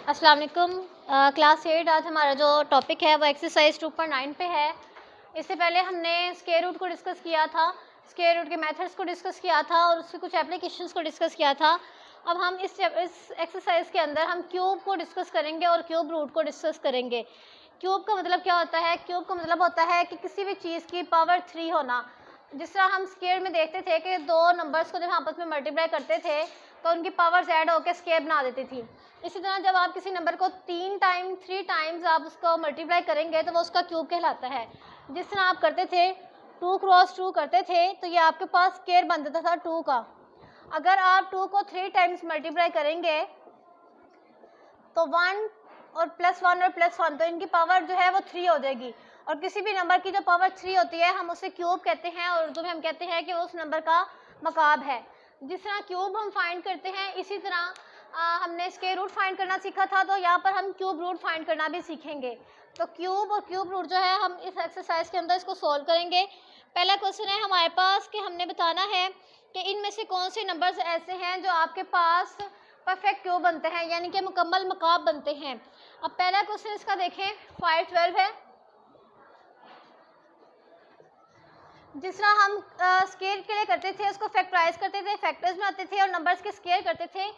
अस्सलाम वालेकुम। क्लास 8 आज हमारा जो टॉपिक है वो एक्सरसाइज 2.9 पे है। इससे पहले हमने स्क्वायर रूट को डिस्कस किया था, स्क्वायर रूट के मेथड्स को डिस्कस किया था और उसके कुछ एप्लीकेशंस को डिस्कस किया था। अब हम इस एक्सरसाइज के अंदर हम क्यूब को डिस्कस करेंगे और क्यूब रूट को डिस्कस करेंगे। क्यूब का मतलब क्या होता है? क्यूब का मतलब होता है कि किसी भी चीज़ की पावर 3 होना। जिस तरह हम स्क्वायर में देखते थे कि दो नंबर्स को जब आपस में मल्टीप्लाई करते थे तो उनकी पावर्स ऐड होकर स्क्वायर बना देती थी। इसी तरह जब आप किसी नंबर को 3 टाइम्स आप उसको मल्टीप्लाई करेंगे तो वो उसका क्यूब कहलाता है। जिस तरह आप करते थे 2 क्रॉस 2 करते थे तो ये आपके पास स्क्वायर बन जाता था 2 का। अगर आप 2 को 3 टाइम्स मल्टीप्लाई करेंगे तो 1 और +1 और +1 तो इनकी पावर जो है वो 3 हो जाएगी। और किसी भी नंबर की जो पावर 3 होती है हम उसे क्यूब कहते हैं और उर्दू में हम कहते हैं कि वो उस नंबर का मकाब है। जिस तरह क्यूब हम फाइंड करते हैं इसी तरह हमने स्क्वायर रूट फाइंड करना सीखा था, तो यहाँ पर हम क्यूब रूट फाइंड करना भी सीखेंगे। तो क्यूब और क्यूब रूट जो है हम इस एक्सरसाइज के अंदर इसको सॉल्व करेंगे। पहला क्वेश्चन है हमारे पास कि हमने बताना है कि इनमें से कौन से नंबर्स ऐसे हैं जो आपके पास परफेक्ट क्यूब बनते हैं, यानी कि मुकम्मल मकाब बनते हैं। अब पहला क्वेश्चन इसका देखें, 5 12 है। जिस तरह हम स्क्वायर के लिए करते थे उसको फैक्टराइज करते थे, फैक्टर्स में आते थे और नंबर्स के स्क्वायर करते थे,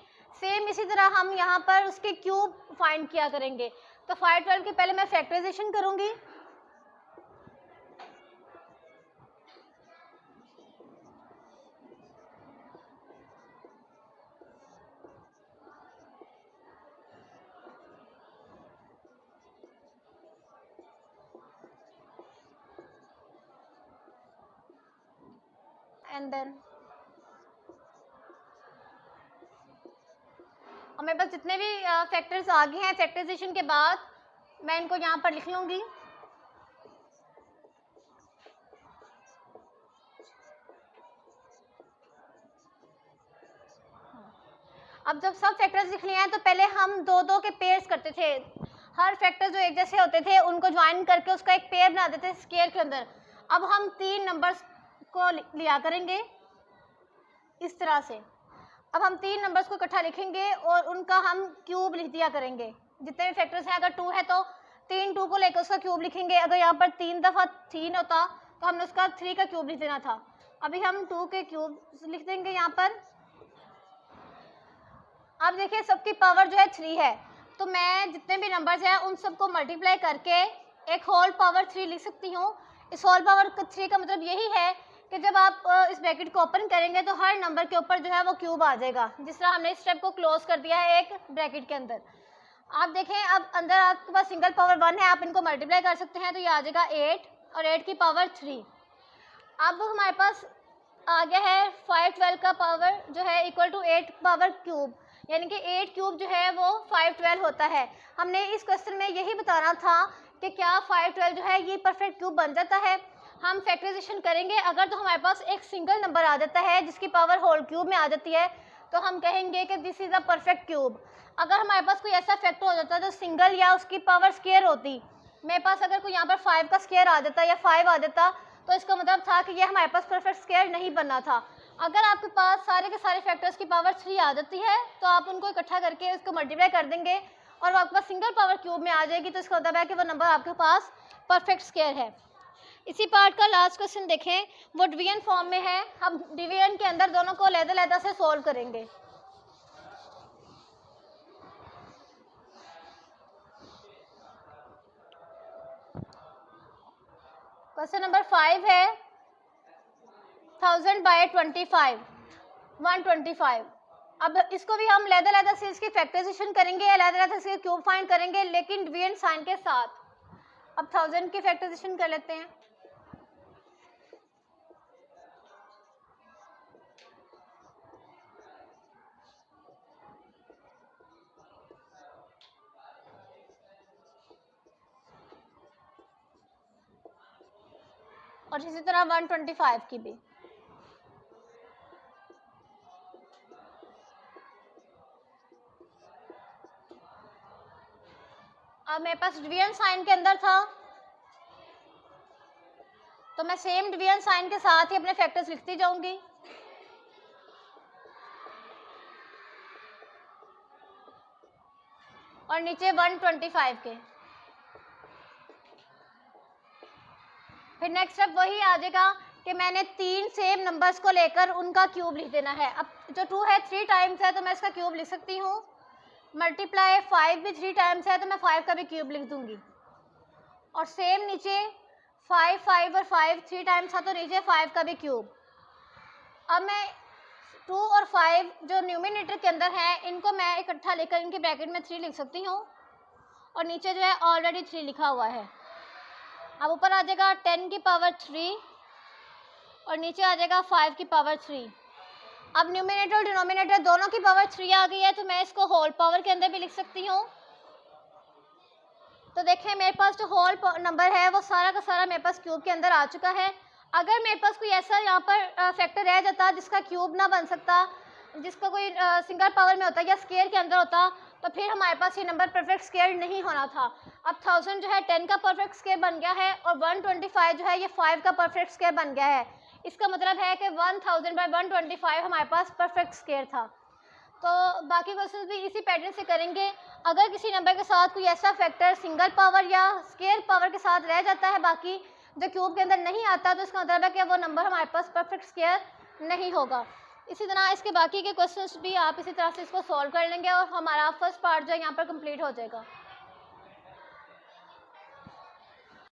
सेम इसी तरह हम यहाँ पर उसके क्यूब फाइंड किया करेंगे। तो 5 12 के पहले मैं फैक्टराइजेशन करूँगी। एंड देन और मेरे पास जितने भी फैक्टर्स आगे हैं फैक्टराइजेशन के बाद मैं इनको यहाँ पर लिख लूँगी। अब जब सब फैक्टर्स लिख लिए हैं तो पहले हम दो दो के पेयर्स करते थे। हर फैक्टर जो एक जैसे होते थे उनको ज्वाइन करके उसका एक पेयर बना देते थे स्क्वायर के अंदर। अब हम 3 नंबर्स को लिया करेंगे इस तरह से। अब हम 3 नंबर्स को इकट्ठा लिखेंगे और उनका हम क्यूब लिख दिया करेंगे। जितने भी फैक्टर्स हैं, अगर 2 है तो 3 2 को लेकर उसका क्यूब लिखेंगे। अगर यहाँ पर 3 दफ़ा 3 होता तो हमने उसका 3 का क्यूब लिख देना था। अभी हम 2 के क्यूब लिख देंगे यहाँ पर। अब देखिए सबकी पावर जो है 3 है, तो मैं जितने भी नंबर्स हैं उन सबको मल्टीप्लाई करके एक होल पावर 3 लिख सकती हूँ। इस होल पावर 3 का मतलब यही है कि जब आप इस ब्रैकेट को ओपन करेंगे तो हर नंबर के ऊपर जो है वो क्यूब आ जाएगा। जिस तरह हमने इस स्टेप को क्लोज कर दिया है एक ब्रैकेट के अंदर। आप देखें अब अंदर आपके पास सिंगल पावर 1 है, आप इनको मल्टीप्लाई कर सकते हैं तो ये आ जाएगा 8 और 8 की पावर 3। अब हमारे पास आ गया है 5 12 का पावर जो है इक्वल टू 8 पावर क्यूब, यानी कि 8 क्यूब जो है वो 5 12 होता है। हमने इस क्वेश्चन में यही बताना था कि क्या 5 12 जो है ये परफेक्ट क्यूब बन जाता है। हम फैक्टराइजेशन करेंगे, अगर तो हमारे पास एक सिंगल नंबर आ जाता है जिसकी पावर होल क्यूब में आ जाती है तो हम कहेंगे कि this is a perfect cube. अगर हमारे पास कोई ऐसा फैक्टर हो जाता जो सिंगल या उसकी पावर स्क्वायर होती, मेरे पास अगर कोई यहाँ पर 5 का स्क्वायर आ जाता या 5 आ जाता तो इसका मतलब था कि ये हमारे पास परफेक्ट स्क्वायर नहीं बनना था। अगर आपके पास सारे के सारे फैक्टर्स की पावर 3 आ जाती है तो आप उनको इकट्ठा करके उसको मल्टीप्लाई कर देंगे और वो आपके पास सिंगल पावर क्यूब में आ जाएगी, तो इसका मतलब है कि वो नंबर आपके पास परफेक्ट स्क्वायर है। इसी पार्ट का लास्ट क्वेश्चन देखें, वो डिवीजन फॉर्म में है। हम डिवीजन के अंदर दोनों को अलग-अलग से सोल्व करेंगे। क्वेश्चन नंबर 5 है 1000 बाय 25 125। अब इसको भी हम अलग-अलग से इसकी फैक्टराइजेशन करेंगे, अलग-अलग से क्यूब फाइंड करेंगे, लेकिन डिवीजन साइन के साथ। अब 1000 की फैक्टराइजेशन कर लेते हैं। और इसी तरह 125 की भी। अब मेरे पास डिवीजन साइन के अंदर था तो मैं सेम डिवीजन साइन के साथ ही अपने फैक्टर्स लिखती जाऊंगी। और नीचे 125 के। फिर नेक्स्ट स्टेप वही आ जाएगा कि मैंने 3 सेम नंबर्स को लेकर उनका क्यूब लिख देना है। अब जो 2 है 3 टाइम्स है तो मैं इसका क्यूब लिख सकती हूँ, मल्टीप्लाई 5 भी 3 टाइम्स है तो मैं 5 का भी क्यूब लिख दूंगी। और सेम नीचे 5 5 और 5 3 टाइम्स था तो नीचे 5 का भी क्यूब। अब मैं 2 और 5 जो न्यूमिनेटर के अंदर है इनको मैं इकट्ठा लेकर इनके ब्रैकेट में 3 लिख सकती हूँ, और नीचे जो है ऑलरेडी 3 लिखा हुआ है। अब ऊपर आ जाएगा 10 की पावर 3 और नीचे आ जाएगा 5 की पावर 3। अब न्यूमिनेटर और डिनोमिनेटर दोनों की पावर 3 आ गई है तो मैं इसको होल पावर के अंदर भी लिख सकती हूँ। तो देखें मेरे पास जो होल नंबर है वो सारा का सारा मेरे पास क्यूब के अंदर आ चुका है। अगर मेरे पास कोई ऐसा यहाँ पर फैक्टर रह जाता जिसका क्यूब ना बन सकता, जिसका कोई सिंगल पावर में होता या स्केयर के अंदर होता, तो फिर हमारे पास ये नंबर परफेक्ट स्केयर नहीं होना था। अब 1000 जो है 10 का परफेक्ट स्केयर बन गया है और 125 जो है ये 5 का परफेक्ट स्केयर बन गया है। इसका मतलब है कि 1000/125 हमारे पास परफेक्ट स्केयर था। तो बाकी क्वेश्चंस भी इसी पैटर्न से करेंगे। अगर किसी नंबर के साथ कोई ऐसा फैक्टर सिंगल पावर या स्केयर पावर के साथ रह जाता है बाकी जो क्यूब के अंदर नहीं आता, तो इसका मतलब है कि वो नंबर हमारे पास परफेक्ट स्केयर नहीं होगा। इसी तरह इसके बाकी के क्वेश्चंस भी आप इसी तरह से इसको सॉल्व कर लेंगे और हमारा फर्स्ट पार्ट जो है यहाँ पर कंप्लीट हो जाएगा।